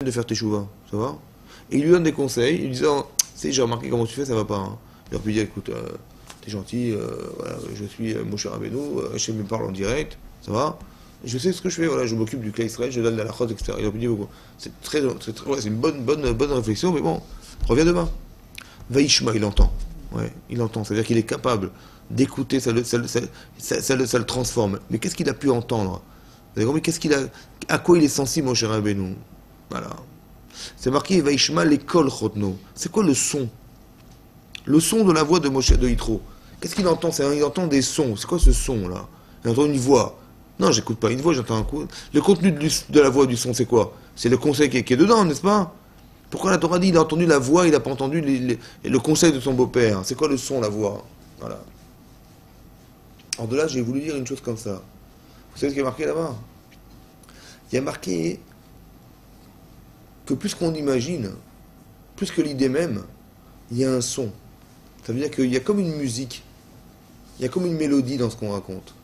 de faire teshuva, ça va? Et il lui donne des conseils, il lui dit, j'ai remarqué comment tu fais, ça va pas. Hein. Il leur dit, écoute, t'es gentil, voilà, je suis Moshe Rabbeinu, je me parle en direct, ça va? Je sais ce que je fais, voilà, je m'occupe du Klal Israël, je donne la chod, etc. Il leur dit beaucoup. C'est une bonne réflexion, mais bon, reviens demain. Vaishma, il entend. Ouais, il entend, c'est-à-dire qu'il est capable d'écouter, ça le transforme. Mais qu'est-ce qu'il a pu entendre? Vous avez compris, à quoi il est sensible, Moshe Rabbeinu? Voilà. C'est marqué Vaishma l'école chotno. C'est quoi le son? Le son de la voix de Moshe de Yitro. Qu'est-ce qu'il entend? Il entend des sons. C'est quoi ce son là? Il entend une voix. Non, j'écoute pas une voix, j'entends un coup. Le contenu de la voix du son, c'est quoi? C'est le conseil qui est dedans, n'est-ce pas? Pourquoi la Torah dit il a entendu la voix, il n'a pas entendu le conseil de son beau-père? C'est quoi le son, la voix? Voilà. En de là, j'ai voulu dire une chose comme ça. Vous savez ce qui est marqué là-bas? Il y a marqué que plus qu'on imagine, plus que l'idée même, il y a un son. Ça veut dire qu'il y a comme une musique, il y a comme une mélodie dans ce qu'on raconte.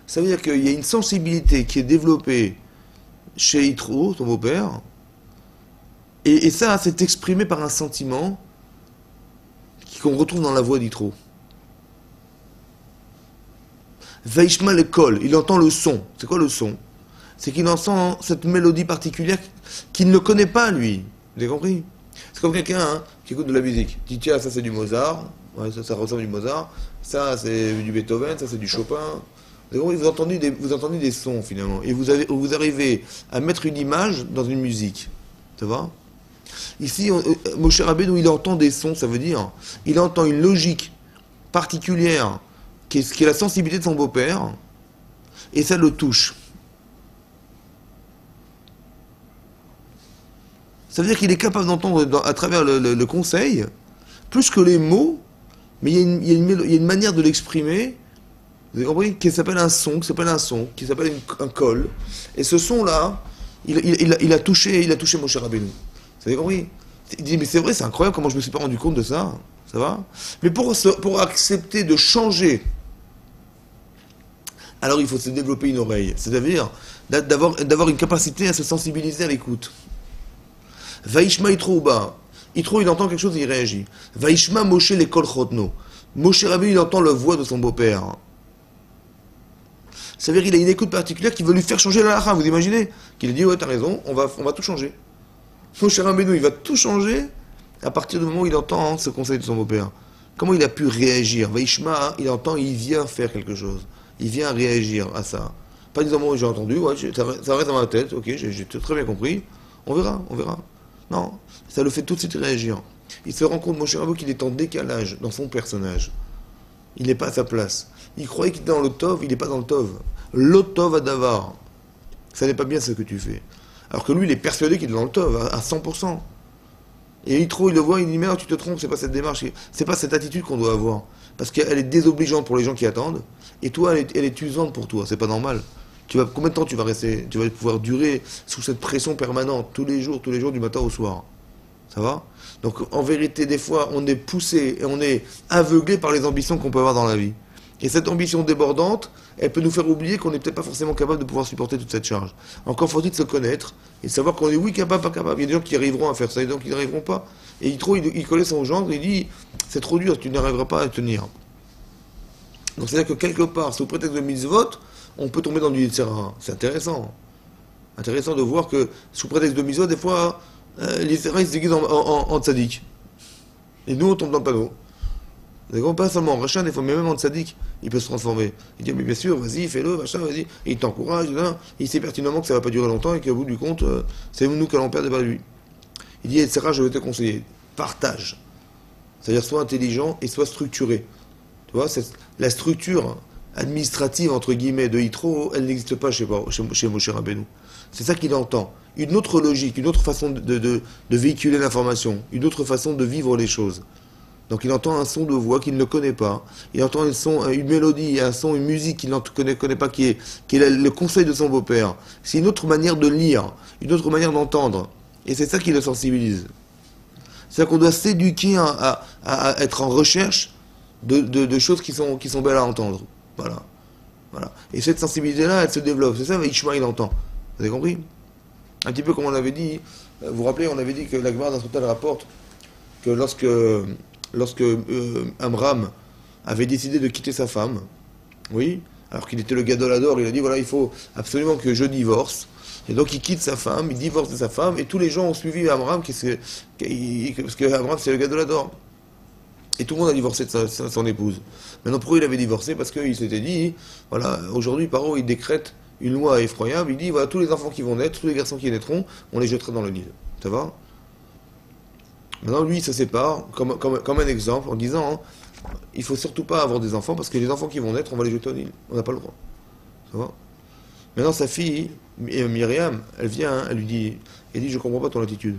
Ça veut dire qu'il y a une sensibilité qui est développée chez Yitro, ton beau-père, et ça, c'est exprimé par un sentiment qu'on retrouve dans la voix d'Yitro. Vaishma l'école, il entend le son. C'est quoi le son? C'est qu'il entend cette mélodie particulière qu'il ne connaît pas, lui. Vous avez compris? C'est comme quelqu'un qui écoute de la musique. Il dit, tiens, ça c'est du Mozart, ouais, ça ressemble à du Mozart, ça c'est du Beethoven, ça c'est du Chopin. Vous avez compris? Vous entendez des sons, finalement. Et vous arrivez à mettre une image dans une musique. Ça va? Ici, Moshe Rabbeinu, il entend des sons, ça veut dire, il entend une logique particulière, qui est la sensibilité de son beau-père, et ça le touche. Ça veut dire qu'il est capable d'entendre à travers le conseil, plus que les mots, mais il y a une manière de l'exprimer, vous avez compris, qui s'appelle un son, qui s'appelle un col. Et ce son-là, il a touché Moshe Rabbeinu. Vous avez compris? Il dit, mais c'est vrai, c'est incroyable comment je me suis pas rendu compte de ça. Ça va? Mais pour accepter de changer, alors il faut se développer une oreille. C'est-à-dire d'avoir une capacité à se sensibiliser à l'écoute. Vaishma Yitro Uba. Yitro, il entend quelque chose et il réagit. Vaishma Moshe l'école chotno. Moshe Rabbeinu, il entend la voix de son beau-père. Ça veut dire qu'il a une écoute particulière qui veut lui faire changer la halakha. Vous imaginez? Qu'il a dit, ouais, t'as raison, on va tout changer. Moshe Rabbeinu, il va tout changer à partir du moment où il entend ce conseil de son beau-père. Comment il a pu réagir? Vaishma, il entend, il vient faire quelque chose. Il vient réagir à ça. Pas disant, moi j'ai entendu, ouais, ça reste dans ma tête, ok, j'ai très bien compris. On verra. Non, ça le fait tout de suite réagir. Il se rend compte, Moshe Rabbeinu, qu'il est en décalage dans son personnage. Il n'est pas à sa place. Il croyait qu'il était dans le Tov, il n'est pas dans le Tov. L'Otov Adavar. Ça n'est pas bien ce que tu fais. Alors que lui, il est persuadé qu'il est dans le Tov, à 100%. Et il le voit, il dit, merde, tu te trompes, c'est pas cette démarche, c'est pas cette attitude qu'on doit avoir. Parce qu'elle est désobligeante pour les gens qui attendent, et toi, elle est usante pour toi, c'est pas normal. Combien de temps tu vas pouvoir durer sous cette pression permanente, tous les jours, du matin au soir? Ça va? Donc, en vérité, des fois, on est poussé et on est aveuglé par les ambitions qu'on peut avoir dans la vie. Et cette ambition débordante, elle peut nous faire oublier qu'on n'est peut-être pas forcément capable de pouvoir supporter toute cette charge. Encore faut-il se connaître et savoir qu'on est oui capable, pas capable. Il y a des gens qui arriveront à faire ça, et des gens qui n'y arriveront pas. Et il connaît son gendre, il dit, c'est trop dur, tu n'arriveras pas à tenir. Donc c'est-à-dire que quelque part, sous prétexte de mitzvot, on peut tomber dans du Yitzhara. C'est intéressant. Intéressant de voir que, sous prétexte de mitzvot, des fois, les Yitzhara, ils se déguisent en tzaddik. Et nous, on tombe dans le panneau. D'accord? Pas seulement en rachat, des fois, mais même en tzaddik, il peut se transformer. Il dit, mais bien sûr, vas-y, fais-le, machin, vas-y. Et il t'encourage, il sait pertinemment que ça ne va pas durer longtemps et qu'au bout du compte, c'est nous qui allons perdre et pas lui. Il dit, etc., je vais te conseiller. Partage. C'est-à-dire, sois intelligent et sois structuré. Tu vois, la structure administrative, entre guillemets, de Yitro, elle n'existe pas chez Moshe Rabbeinu. C'est ça qu'il entend. Une autre logique, une autre façon de véhiculer l'information, une autre façon de vivre les choses. Donc il entend un son de voix qu'il ne connaît pas, il entend une mélodie, un son, une musique qu'il ne connaît pas, qui est le conseil de son beau-père. C'est une autre manière de lire, une autre manière d'entendre. Et c'est ça qui le sensibilise. C'est-à-dire qu'on doit s'éduquer à être en recherche de choses qui sont belles à entendre. Voilà. Et cette sensibilité-là, elle se développe. C'est ça, Vaishma, il entend. Vous avez compris? Un petit peu comme on avait dit, vous vous rappelez, on avait dit que la Gemara dans son tel rapporte que lorsque Amram avait décidé de quitter sa femme, oui, alors qu'il était le Gadolador, il a dit voilà, il faut absolument que je divorce. Et donc il quitte sa femme, il divorce de sa femme, et tous les gens ont suivi Amram, parce que Amram c'est le Gadolador. Et tout le monde a divorcé de son épouse. Maintenant, pourquoi il avait divorcé? Parce qu'il s'était dit, voilà, aujourd'hui, Paro, il décrète une loi effroyable, il dit, voilà, tous les enfants qui vont naître, tous les garçons qui naîtront, on les jettera dans le Nil. Ça va? Maintenant, lui, il se sépare, comme un exemple, en disant, hein, il faut surtout pas avoir des enfants, parce que les enfants qui vont naître, on va les jeter au Nil. On n'a pas le droit. Ça va? Maintenant, sa fille, Myriam, elle vient, hein, elle dit, je comprends pas ton attitude.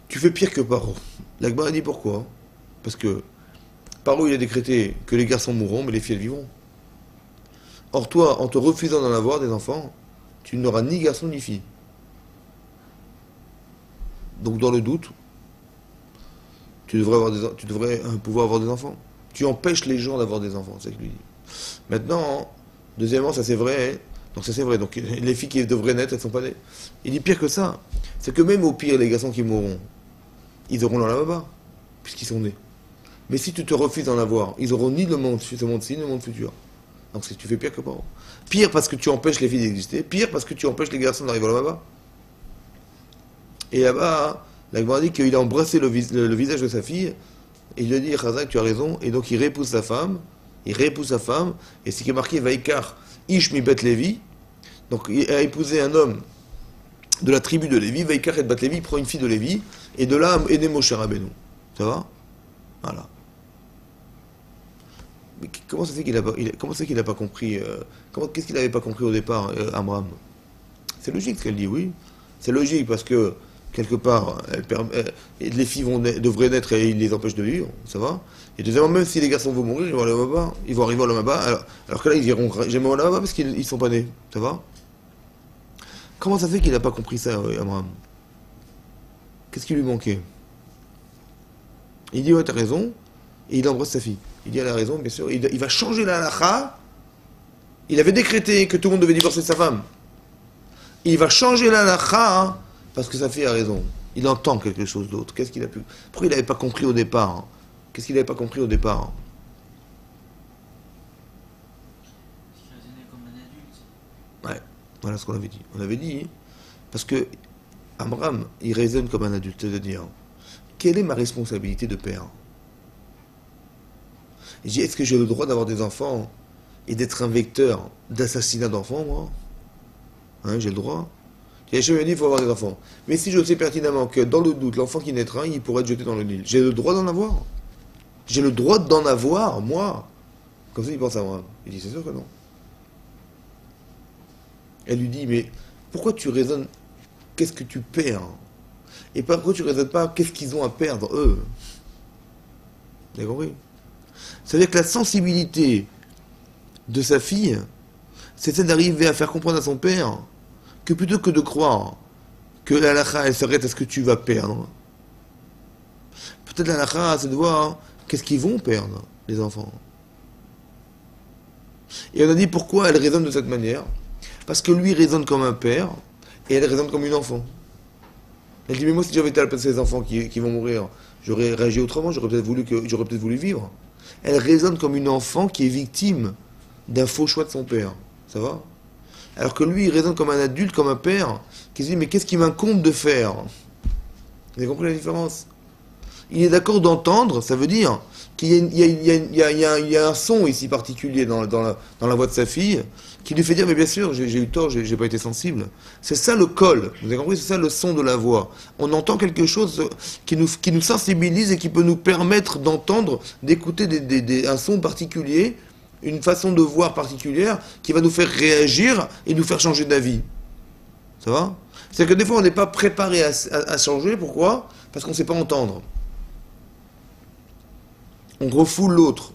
Tu fais pire que Paro. La Gemara dit pourquoi? Parce que Paro, il a décrété que les garçons mourront, mais les filles, elles vivront. Or, toi, en te refusant d'en avoir des enfants, tu n'auras ni garçon ni fille. Donc, dans le doute, tu devrais pouvoir avoir des enfants. Tu empêches les gens d'avoir des enfants, c'est ce qu'il lui dit. Maintenant, deuxièmement, ça c'est vrai. Donc ça c'est vrai. Donc les filles qui devraient naître, elles ne sont pas nées. Il dit pire que ça. C'est que même au pire, les garçons qui mourront, ils auront leur lavaba, puisqu'ils sont nés. Mais si tu te refuses d'en avoir, ils auront ni le monde, ce monde-ci, ni le monde futur. Donc tu fais pire que Paro. Pire parce que tu empêches les filles d'exister, pire parce que tu empêches les garçons d'arriver au lavaba. Et là-bas, la Gemara dit qu'il a embrassé le visage de sa fille, et il lui a dit, Chazak, tu as raison, et donc il réépouse sa femme, et c'est qui est marqué, Vaikar, Ish mi Bet Levi, donc il a épousé un homme de la tribu de Lévi, Vaikar et Bet Levi, il prend une fille de Lévi, et de là, Ene Moshe Rabbeinu. Ça va? Voilà. Mais comment ça fait qu'il n'a pas compris, qu'est-ce qu'il n'avait pas compris au départ, Amram? C'est logique ce qu'elle dit, oui. C'est logique parce que, quelque part, les filles devraient naître et il les empêche de vivre, ça va? Et deuxièmement, même si les garçons vont mourir, ils vont arriver au Lamaba, alors que là, ils iront jamais au Lamaba parce qu'ils ne sont pas nés, ça va? Comment ça fait qu'il n'a pas compris ça, Amram? Qu'est-ce qui lui manquait? Il dit, ouais, t'as raison, et il embrasse sa fille. Il dit, elle a raison, bien sûr, il va changer la halakha. Il avait décrété que tout le monde devait divorcer de sa femme. Il va changer la halakha, hein, parce que sa fille a raison. Il entend quelque chose d'autre. Qu'est-ce qu'il a pu... Pourquoi il n'avait pas compris au départ, hein? Qu'est-ce qu'il n'avait pas compris au départ, hein? Il raisonnait comme un adulte. Ouais, voilà ce qu'on avait dit. On avait dit, parce que Amram, il raisonne comme un adulte, c'est-à-dire, quelle est ma responsabilité de père? Il dit, est-ce que j'ai le droit d'avoir des enfants et d'être un vecteur d'assassinat d'enfants, moi? Hein, j'ai le droit. Hachem m'a dit, il faut avoir des enfants. Mais si je sais pertinemment que dans le doute, l'enfant qui naîtra, il pourrait être jeté dans le Nil, j'ai le droit d'en avoir? J'ai le droit d'en avoir, moi? Comme ça, il pense à moi. Il dit, c'est sûr que non. Elle lui dit, mais pourquoi tu raisonnes, qu'est-ce que tu perds? Et pourquoi tu ne raisonnes pas, qu'est-ce qu'ils ont à perdre, eux? Vous avez compris? C'est-à-dire que la sensibilité de sa fille, c'est celle d'arriver à faire comprendre à son père que plutôt que de croire que la halakha, elle s'arrête à ce que tu vas perdre, peut-être la halakha, c'est de voir qu'est-ce qu'ils vont perdre, les enfants. Et on a dit pourquoi elle raisonne de cette manière. Parce que lui raisonne comme un père, et elle raisonne comme une enfant. Elle dit, mais moi, si j'avais été à la place de ces enfants qui vont mourir, j'aurais réagi autrement, j'aurais peut-être voulu vivre. Elle raisonne comme une enfant qui est victime d'un faux choix de son père. Ça va? Alors que lui, il raisonne comme un adulte, comme un père, qui se dit, mais qu'est-ce qui m'incombe de faire? Vous avez compris la différence? Il est d'accord d'entendre, ça veut dire qu'il y a un son ici particulier dans la voix de sa fille, qui lui fait dire, mais bien sûr, j'ai eu tort, j'ai pas été sensible. C'est ça le col, vous avez compris? C'est ça le son de la voix. On entend quelque chose qui nous sensibilise et qui peut nous permettre d'entendre, d'écouter un son particulier, une façon de voir particulière qui va nous faire réagir et nous faire changer d'avis. Ça va? C'est-à-dire que des fois on n'est pas préparé à changer, pourquoi? Parce qu'on ne sait pas entendre. On refoule l'autre.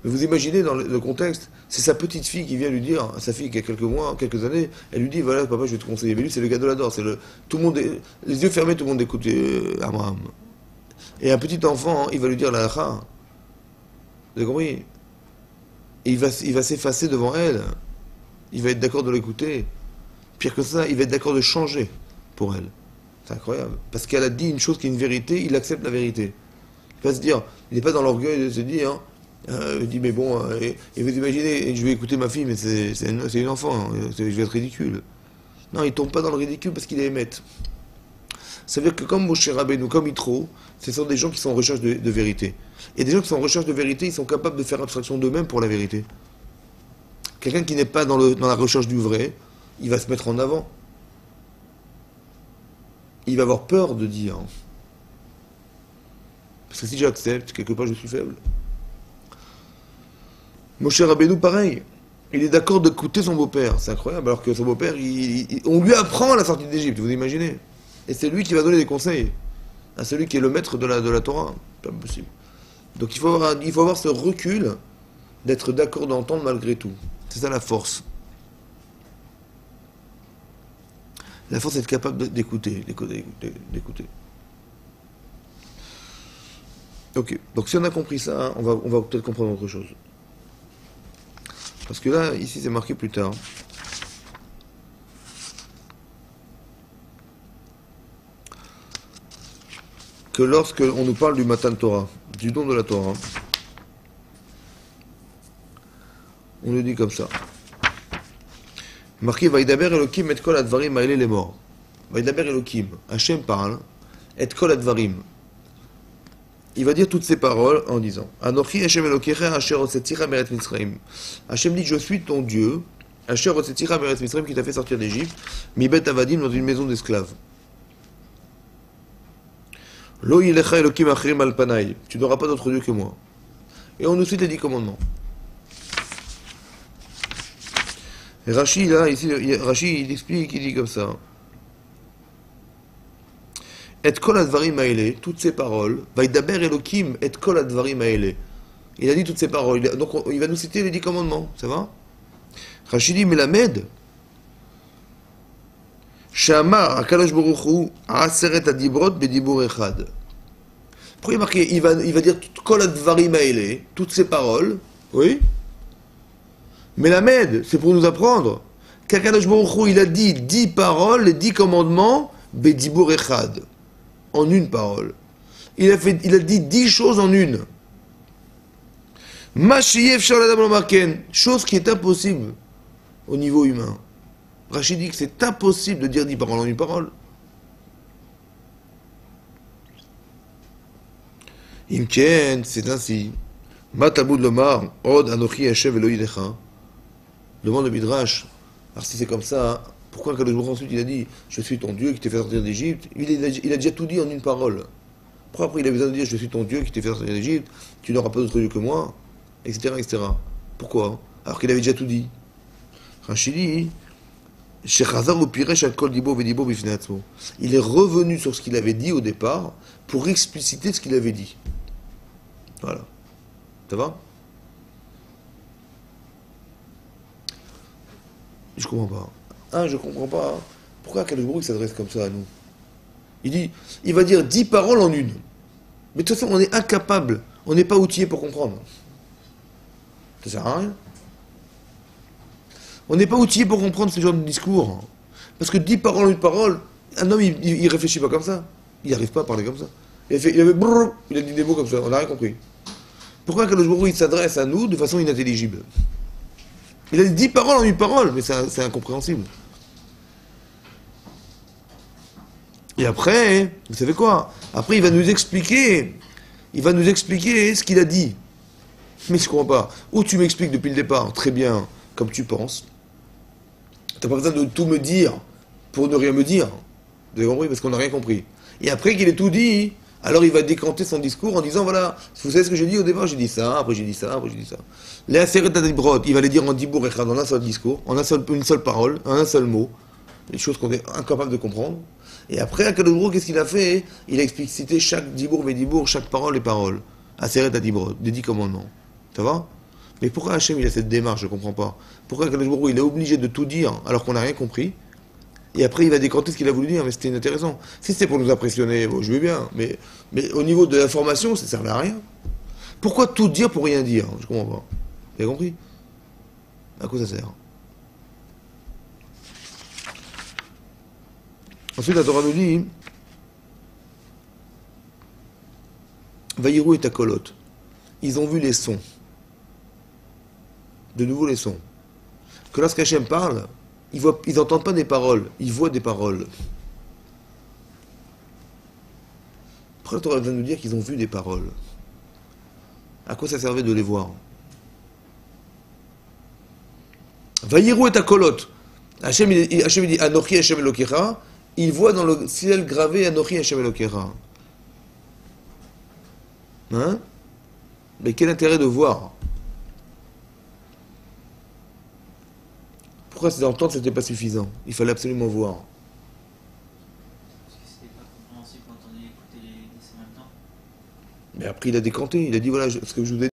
Mais vous imaginez dans le contexte, c'est sa petite fille qui vient lui dire, à sa fille qui a quelques mois, quelques années, elle lui dit, voilà papa je vais te conseiller. Mais lui c'est le Gadolador, tout le monde les yeux fermés, tout le monde écoute Abraham. Et un petit enfant, il va lui dire la halakha. Vous avez compris? Et il va s'effacer devant elle. il va être d'accord de l'écouter. Pire que ça, il va être d'accord de changer pour elle. C'est incroyable. Parce qu'elle a dit une chose qui est une vérité, il accepte la vérité. Il va se dire, il n'est pas dans l'orgueil de se dire, il dit, mais bon, et vous imaginez, je vais écouter ma fille, mais c'est une enfant, hein, je vais être ridicule. Non, il ne tombe pas dans le ridicule parce qu'il est émette. Ça veut dire que comme Moshe Rabbeinu, comme Yitro, ce sont des gens qui sont en recherche de vérité. Et des gens qui sont en recherche de vérité, ils sont capables de faire abstraction d'eux-mêmes pour la vérité. Quelqu'un qui n'est pas dans la recherche du vrai, il va se mettre en avant. Il va avoir peur de dire. Parce que si j'accepte, quelque part je suis faible. Moshe Rabbeinu, pareil. Il est d'accord d'écouter son beau-père. C'est incroyable. Alors que son beau-père, on lui apprend la sortie d'Égypte, vous imaginez. Et c'est lui qui va donner des conseils à celui qui est le maître de la Torah. C'est pas possible. Donc il faut avoir ce recul d'être d'accord d'entendre malgré tout. C'est ça la force. La force, c'est d'être capable d'écouter. Ok. Donc si on a compris ça, on va peut-être comprendre autre chose. Parce que là, ici, c'est marqué plus tard. Que lorsque on nous parle du Matan Torah, du don de la Torah, on nous dit comme ça. Marqué Vaidaber Elokim et kol advarim ma'ele les morts. Vaidaber Elokim, Hachem parle, et kol advarim. Il va dire toutes ces paroles en disant Anochi Hachem Elokecha asher otzetira meretz Mitzrayim. Hachem dit je suis ton Dieu, asher otzetira meretz Mitzrayim qui t'a fait sortir d'Égypte, mibet avadim dans une maison d'esclaves. Lo yilecha Elokim achrim al panai. Tu n'auras pas d'autre Dieu que moi. Et on nous cite les 10 commandements. Et Rashi, là, ici, Rashi, il explique, il dit comme ça. Et kol advarim haele, toutes ces paroles, vaidaber Elokim, et kol advarim haele. Il a dit toutes ces paroles. Donc, il va nous citer les 10 commandements, ça va? Rashi dit, Melamed, Shamar, Akadosh Baruch Hu, Aseret Adibrot, Bedibur Echad. Pourquoi il est marqué, il va dire kol advarim haele, toutes ces paroles, oui? Mais la Med, c'est pour nous apprendre qu'Akadosh Baruch Hu, il a dit 10 paroles, les 10 commandements, Bedibur Echad, en une parole. Il a dit 10 choses en une. Mashiyev Shaladam Lomarken, chose qui est impossible au niveau humain. Rachid dit que c'est impossible de dire 10 paroles en une parole. Imken, c'est ainsi. Matabud Lomar, Od Anochi Hashem Elohidecha. Demande le Midrash. Alors si c'est comme ça, pourquoi Kadosh Baruch Hu ensuite il a dit je suis ton Dieu qui t'ai fait sortir d'Égypte? Il a déjà tout dit en une parole. Pourquoi après il a besoin de dire je suis ton Dieu qui t'ai fait sortir d'Égypte, tu n'auras pas d'autre Dieu que moi, etc. etc. Pourquoi? Alors qu'il avait déjà tout dit. Rachidi, il est revenu sur ce qu'il avait dit au départ pour expliciter ce qu'il avait dit. Voilà. Ça va? Je comprends pas. Je comprends pas. Pourquoi Kadosh Baruch Hu s'adresse comme ça à nous? Il va dire 10 paroles en une. Mais de toute façon, on est incapable. On n'est pas outillé pour comprendre. Ça sert à rien. On n'est pas outillé pour comprendre ce genre de discours. Parce que 10 paroles en une parole, un homme, il réfléchit pas comme ça. Il n'arrive pas à parler comme ça. Il a dit des mots comme ça. On n'a rien compris. Pourquoi Kadosh Baruch Hu s'adresse à nous de façon inintelligible? Il a dit 10 paroles en une parole, mais c'est incompréhensible. Et après, vous savez quoi? Après, il va nous expliquer ce qu'il a dit. Mais je comprends pas. Ou tu m'expliques depuis le départ, très bien, comme tu penses. T'as pas besoin de tout me dire pour ne rien me dire. Vous avez compris? Parce qu'on n'a rien compris. Et après qu'il ait tout dit, alors il va décanter son discours en disant, voilà, vous savez ce que j'ai dit au départ? J'ai dit ça, après j'ai dit ça, après j'ai dit ça. Les Aseret Adibrot, il va les dire en Dibur Echad, en un seul discours, en une seule parole, en un seul mot. Des choses qu'on est incapable de comprendre. Et après, Akadosh Baruch Hu, qu'est-ce qu'il a fait? Il a explicité chaque Dibur Vedibur, chaque parole et parole. Aseret Adibrot, des 10 commandements. Ça va? Mais pourquoi Hachem il a cette démarche? Je ne comprends pas. Pourquoi Akadosh Baruch Hu, il est obligé de tout dire alors qu'on n'a rien compris? Et après, il va décanter ce qu'il a voulu dire, mais c'était inintéressant. Si c'était pour nous impressionner, bon, je veux bien, mais au niveau de l'information, ça ne servait à rien. Pourquoi tout dire pour rien dire? Je ne comprends pas. Vous avez compris? À quoi ça sert? Ensuite, la Torah nous dit Vaïrou et Takolot. Ils ont vu les sons. De nouveau les sons. Que lorsqu'Hachem parle, ils n'entendent pas des paroles, ils voient des paroles. Pourquoi la Torah vient nous dire qu'ils ont vu des paroles? À quoi ça servait de les voir? Vaïrou et Takolot. Hachem il dit Anochi Hachem Elokecha. Il voit dans le ciel gravé Anochi Hachem Elokecha. Hein? Mais quel intérêt de voir? Pourquoi d'entendre c'était pas suffisant? Il fallait absolument voir. Parce que c'était pas compréhensible quand on écoutait les dessins en même temps. Mais après il a décanté, il a dit voilà ce que je vous ai